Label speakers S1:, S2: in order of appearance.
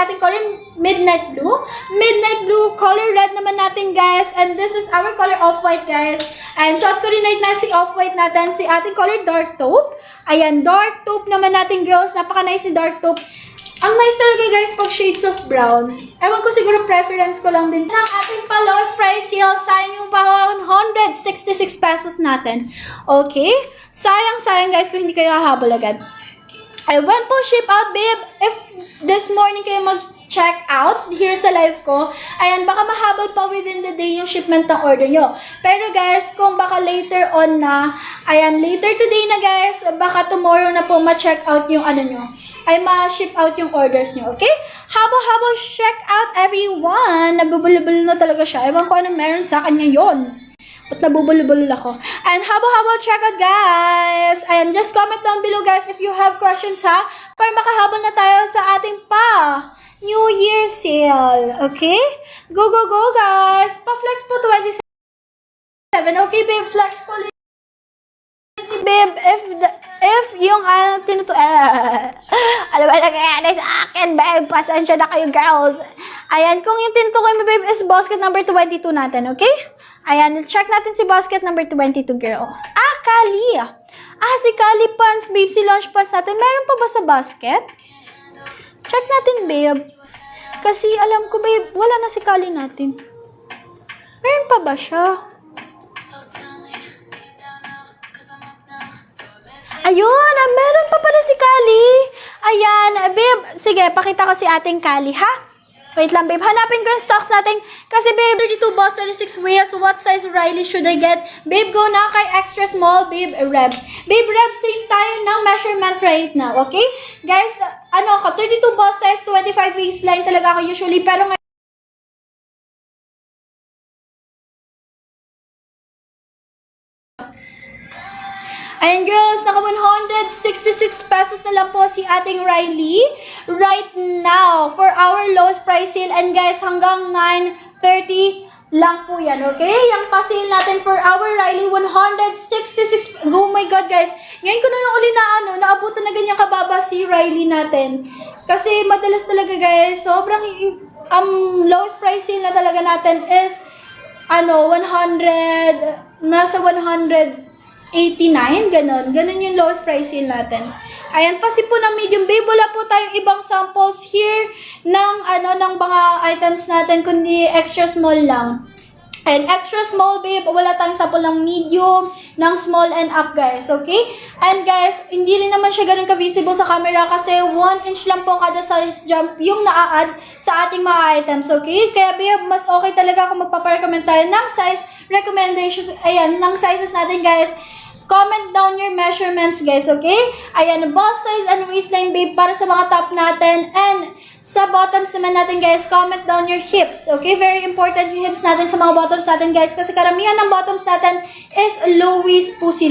S1: ating color, midnight blue. Midnight blue, color red naman natin, guys. And this is our color off-white, guys. And suot ko rin right na si off-white natin, si ating color dark taupe. Ayan, dark taupe naman natin, girls. Napaka-nice ni dark taupe. Ang nice talaga, guys, pag shades of brown. Ewan ko, siguro preference ko lang din. Ang ating pa-lowest price sale, sayang yung pa 166 pesos natin. Okay? Sayang, guys, kung hindi kayo hahabol agad. I went po ship out, babe. If this morning kayo mag-check out here sa live ko, ayan, baka mahabol pa within the day yung shipment ng order nyo. Pero guys, kung baka later on na, ayan, later today na, guys, baka tomorrow na po ma-check out yung ano nyo, ay ma-ship out yung orders nyo, okay? Habo-habo, check out everyone. Nabubulubul na talaga siya. Ewan ko anong meron sa akin ngayon. Ba't nabubulubul ako? And habo-habo, check out, guys. Ayan, just comment down below, guys, if you have questions, ha? Para makahabol na tayo sa ating New Year sale, okay? Go, go, go, guys. Pa-flex po 27. Okay, babe, flex po. Si babe, if yung ano ba nangyayari sa akin, babe, pasensya na kayo, girls. Ayan, kung yung tinutukoy mo, babe, is basket number 22 natin, okay? Ayan, check natin si basket number 22, girl. Kali. Si Kali pants, babe, si lunch pants natin. Meron pa ba sa basket? Check natin, babe. Kasi alam ko, babe, wala na si Kali natin. Meron pa ba siya? Ayun, meron pa pala si Kali. Ayan, babe, sige, pakita ko si ating Kali, ha? Wait lang, babe, hanapin ko yung stocks natin. Kasi, babe, 32 balls, 26 weights. What size Riley should I get? Babe, go na kay extra small, babe, Rebs. Babe, Rebs, same tayo ng measurement right now, okay? Guys, 32 balls size, 25 waistline talaga ako usually, pero ngayon, ayan, girls, naka 166 pesos na lang po si ating Riley right now for our lowest price sale. And guys, hanggang 9:30 lang po yan, okay? Yung pa-sale natin for our Riley, 166. Oh my God, guys. Ngayon ko na lang uli na naabutan na ganyan kababa si Riley natin. Kasi madalas talaga, guys, sobrang lowest price sale na talaga natin is 189, ganon yung lowest price sale natin. Ayan, pasi po ng medium, babe, wala po tayong ibang samples here ng mga items natin, kundi extra small lang. And extra small, babe, wala tayong sample ng medium, ng small and up, guys, okay? And guys, hindi rin naman siya ganun ka-visible sa camera kasi 1 inch lang po kada size jump yung na-add sa ating mga items, okay? Kaya, babe, mas okay talaga kung magpaparecommend tayo ng size recommendations, ayan, ng sizes natin, guys. Comment down your measurements, guys, okay? Ayan, bust size and waistline, babe, para sa mga top natin. And sa bottoms naman natin, guys, comment down your hips, okay? Very important yung hips natin sa mga bottoms natin, guys, kasi karamihan ng bottoms natin is low waist po sila.